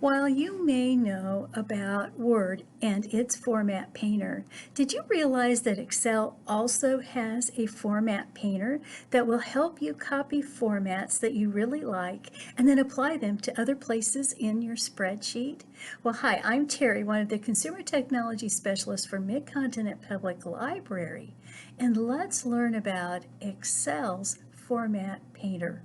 While you may know about Word and its format painter, did you realize that Excel also has a format painter that will help you copy formats that you really like and then apply them to other places in your spreadsheet? Well, hi, I'm Terry, one of the Consumer Technology Specialists for Mid-Continent Public Library, and let's learn about Excel's format painter.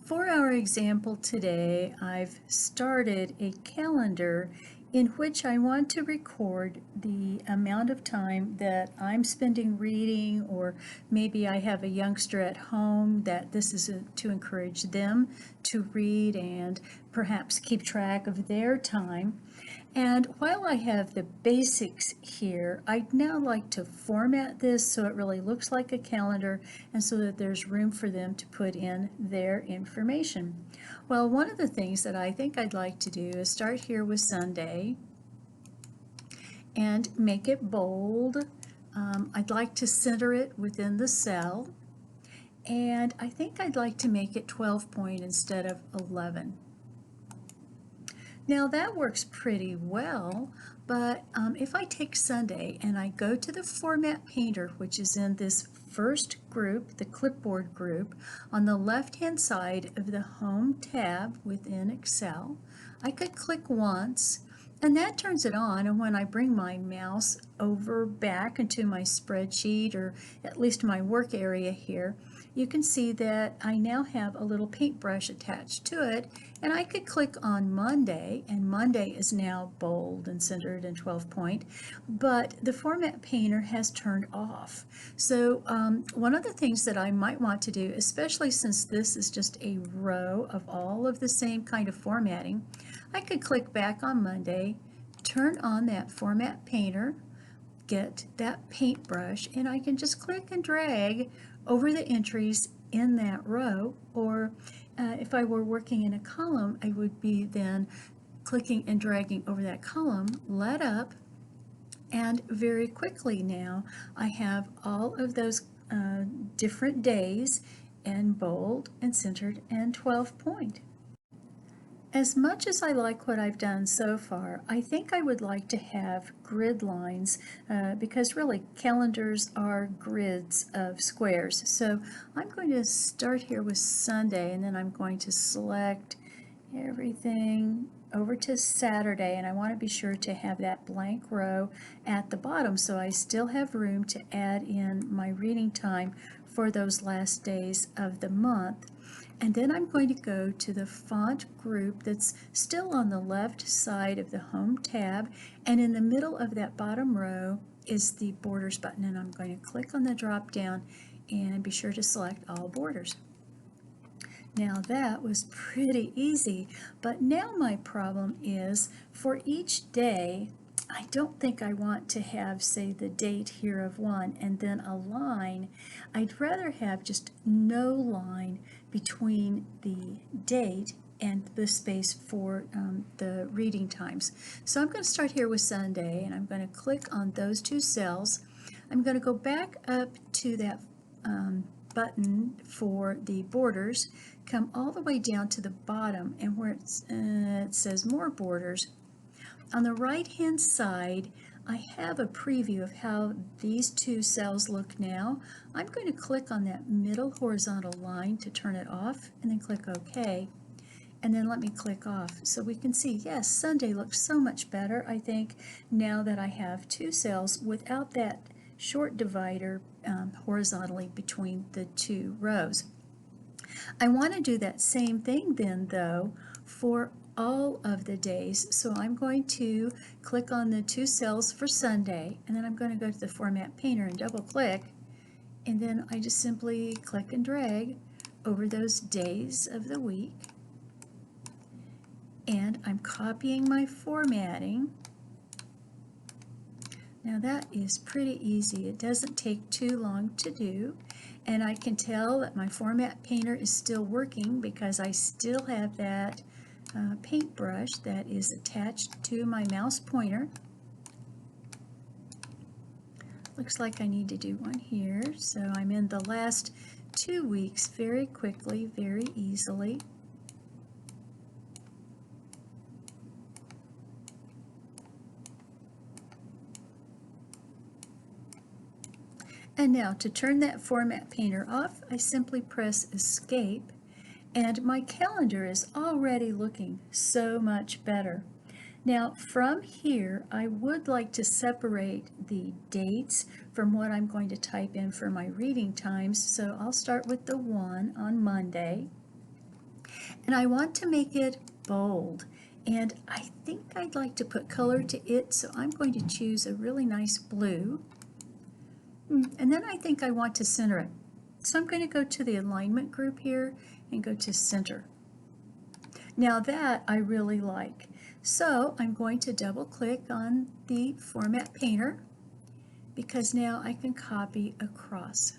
For our example today, I've started a calendar in which I want to record the amount of time that I'm spending reading, or maybe I have a youngster at home that this is to encourage them to read and perhaps keep track of their time. And while I have the basics here, I'd now like to format this so it really looks like a calendar and so that there's room for them to put in their information. Well, one of the things that I think I'd like to do is start here with Sunday and make it bold. I'd like to center it within the cell, and I think I'd like to make it 12 point instead of 11. Now that works pretty well, but if I take Sunday and I go to the Format Painter, which is in this first group, the clipboard group, on the left-hand side of the Home tab within Excel, I could click once, and that turns it on, and when I bring my mouse over back into my spreadsheet, or at least my work area here, you can see that I now have a little paintbrush attached to it, and I could click on Monday, and Monday is now bold and centered and 12 point, but the Format Painter has turned off. So one of the things that I might want to do, especially since this is just a row of all of the same kind of formatting, I could click back on Monday, turn on that Format Painter, get that paintbrush, and I can just click and drag over the entries in that row, or if I were working in a column, I would be then clicking and dragging over that column, let up, and very quickly now I have all of those different days in bold and centered and 12 point. As much as I like what I've done so far, I think I would like to have grid lines because really calendars are grids of squares. So I'm going to start here with Sunday, and then I'm going to select everything over to Saturday, and I want to be sure to have that blank row at the bottom so I still have room to add in my reading time for those last days of the month. And then I'm going to go to the font group that's still on the left side of the Home tab, and in the middle of that bottom row is the Borders button, and I'm going to click on the drop down and be sure to select all borders. Now that was pretty easy, but now my problem is for each day, I don't think I want to have, say, the date here of 1 and then a line. I'd rather have just no line between the date and the space for the reading times. So I'm going to start here with Sunday, and I'm going to click on those two cells. I'm going to go back up to that button for the borders, come all the way down to the bottom, and where it says more borders, on the right hand side I have a preview of how these two cells look now. I'm going to click on that middle horizontal line to turn it off, and then click OK, and then let me click off so we can see, yes, Sunday looks so much better, I think, now that I have two cells without that short divider horizontally between the two rows. I want to do that same thing then, though, for all of the days. So I'm going to click on the two cells for Sunday, and then I'm going to go to the Format Painter and double click, and then I just simply click and drag over those days of the week, and I'm copying my formatting. Now that is pretty easy. It doesn't take too long to do, and I can tell that my Format Painter is still working because I still have that paintbrush that is attached to my mouse pointer. Looks like I need to do one here, so I'm in the last 2 weeks very quickly, very easily. And now to turn that format painter off, I simply press Escape, and my calendar is already looking so much better. Now from here, I would like to separate the dates from what I'm going to type in for my reading times, so I'll start with the 1 on Monday, and I want to make it bold. And I think I'd like to put color to it, so I'm going to choose a really nice blue. And then I think I want to center it. So I'm going to go to the alignment group here and go to center. Now that I really like. So I'm going to double click on the format painter because now I can copy across.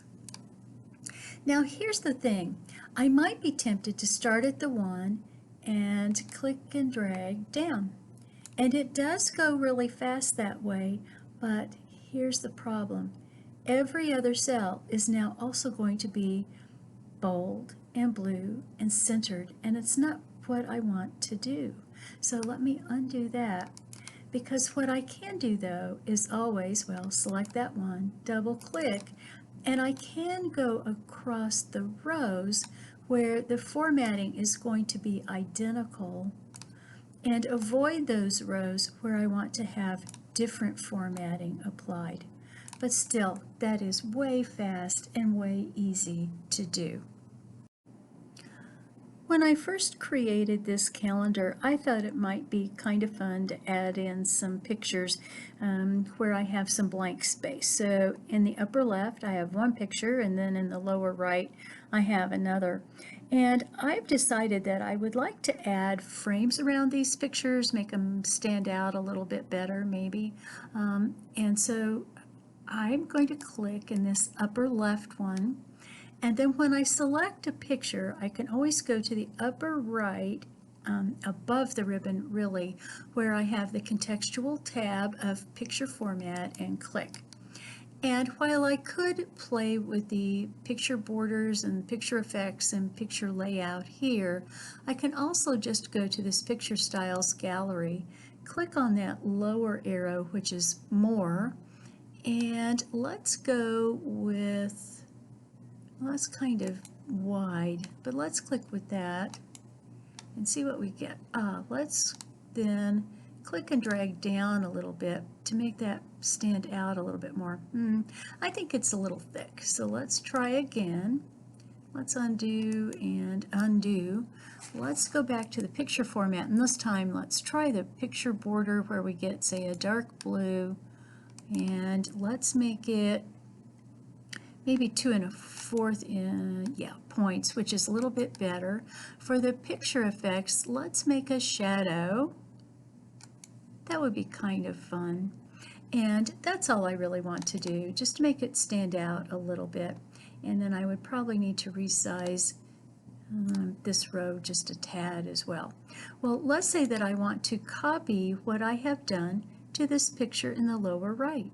Now here's the thing. I might be tempted to start at the 1 and click and drag down. And it does go really fast that way, but here's the problem. Every other cell is now also going to be bold and blue and centered, and it's not what I want to do. So let me undo that, because what I can do though is always, well, select that one, double click, and I can go across the rows where the formatting is going to be identical and avoid those rows where I want to have different formatting applied. But still, that is way fast and way easy to do. When I first created this calendar, I thought it might be kind of fun to add in some pictures where I have some blank space. So in the upper left, I have one picture, and then in the lower right, I have another. And I've decided that I would like to add frames around these pictures, make them stand out a little bit better, maybe. And so I'm going to click in this upper left one. And then when I select a picture, I can always go to the upper right, above the ribbon really, where I have the contextual tab of picture format and click. And while I could play with the picture borders and picture effects and picture layout here, I can also just go to this picture styles gallery, click on that lower arrow, which is more, and let's go with, well, that's kind of wide, but let's click with that and see what we get. Let's then click and drag down a little bit to make that stand out a little bit more. I think it's a little thick, so let's try again. Let's undo and undo. Let's go back to the picture format, and this time let's try the picture border where we get, say, a dark blue, and let's make it maybe 2 1/4 points, which is a little bit better. For the picture effects, let's make a shadow. That would be kind of fun. And that's all I really want to do, just to make it stand out a little bit. And then I would probably need to resize this row just a tad as well. Well, let's say that I want to copy what I have done to this picture in the lower right.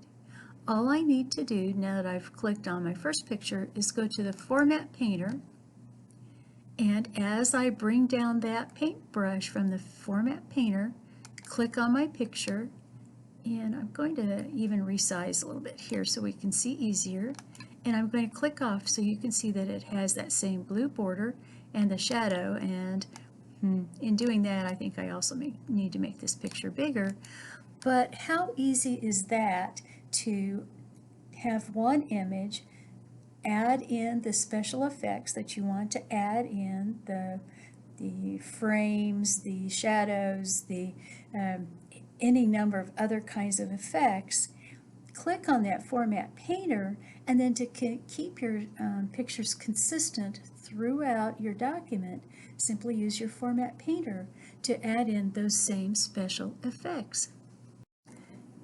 All I need to do now that I've clicked on my first picture is go to the Format Painter, and as I bring down that paintbrush from the Format Painter, click on my picture, and I'm going to even resize a little bit here so we can see easier, and I'm going to click off so you can see that it has that same blue border and the shadow, and in doing that I think I also need to make this picture bigger. But how easy is that to have one image, add in the special effects that you want to add in, the frames, the shadows, the any number of other kinds of effects. Click on that Format Painter, and then to keep your pictures consistent throughout your document, simply use your Format Painter to add in those same special effects.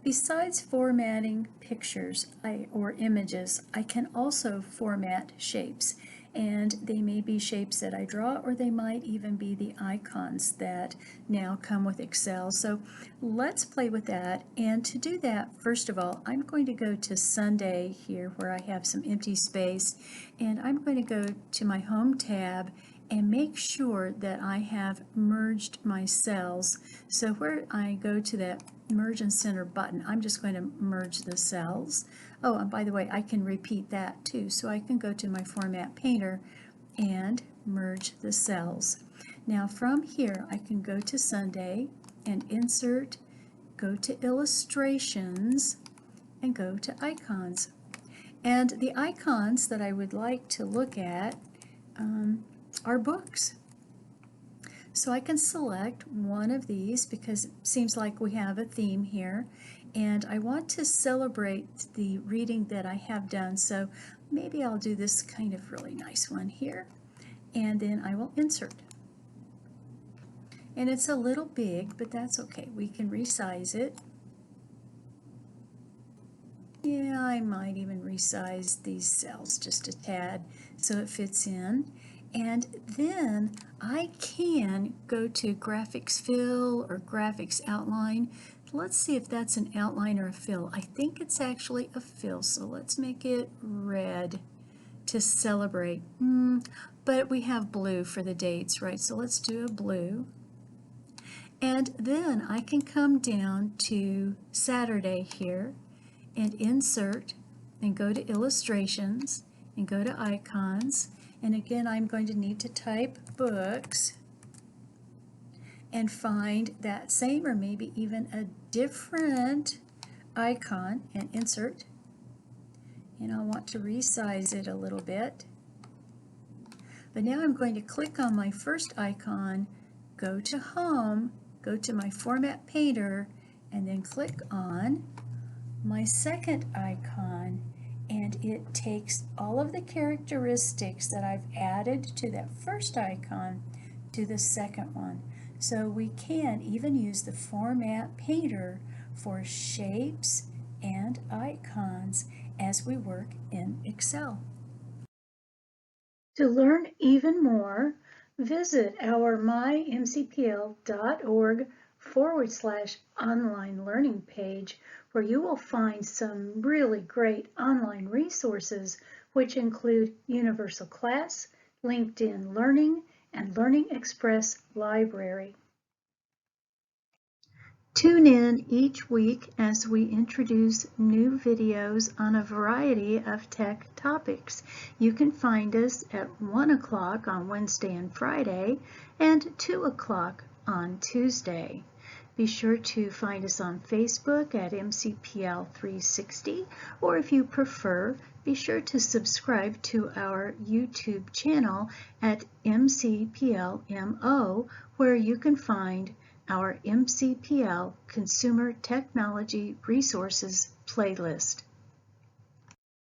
Besides formatting pictures or images, I can also format shapes, and they may be shapes that I draw, or they might even be the icons that now come with Excel. So let's play with that, and to do that, first of all, I'm going to go to Sunday here where I have some empty space, and I'm going to go to my Home tab and make sure that I have merged my cells. So where I go to that Merge and Center button, I'm just going to merge the cells. Oh, and by the way, I can repeat that too. So I can go to my Format Painter and merge the cells. Now from here, I can go to Sunday and insert, go to Illustrations, and go to Icons. And the icons that I would like to look at are books. So I can select one of these because it seems like we have a theme here, and I want to celebrate the reading that I have done, so maybe I'll do this kind of really nice one here, and then I will insert. And it's a little big, but that's okay. We can resize it. Yeah, I might even resize these cells just a tad so it fits in. And then I can go to Graphics Fill or Graphics Outline. Let's see if that's an outline or a fill. I think it's actually a fill, so let's make it red to celebrate. But we have blue for the dates, right? So let's do a blue. And then I can come down to Saturday here and insert and go to Illustrations and go to Icons, and again I'm going to need to type books and find that same or maybe even a different icon and insert, and I'll want to resize it a little bit. But now I'm going to click on my first icon, go to Home, go to my Format Painter, and then click on my second icon, and it takes all of the characteristics that I've added to that first icon to the second one. So we can even use the Format Painter for shapes and icons as we work in Excel. To learn even more, visit our mymcpl.org/online learning page, where you will find some really great online resources, which include Universal Class, LinkedIn Learning, and Learning Express Library. Tune in each week as we introduce new videos on a variety of tech topics. You can find us at 1 o'clock on Wednesday and Friday and 2 o'clock on Tuesday. Be sure to find us on Facebook at MCPL 360, or if you prefer, be sure to subscribe to our YouTube channel at MCPLMO, where you can find our MCPL Consumer Technology Resources playlist.